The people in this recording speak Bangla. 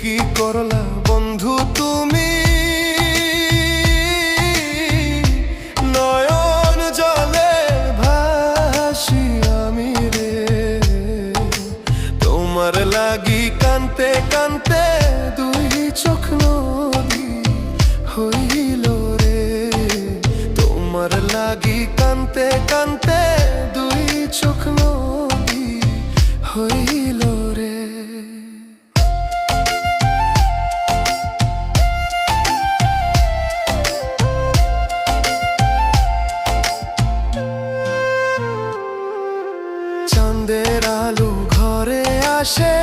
কি করলা বন্ধু তুমি, নয়ন জলে ভাসি আমি রে। তোমার লাগি কানতে কানতে দুই চোখ নদী হইল রে। তোমার লাগি কানতে কানতে দুই চোখ নদী হইল রে। চাঁদের আলো ঘরে আসে,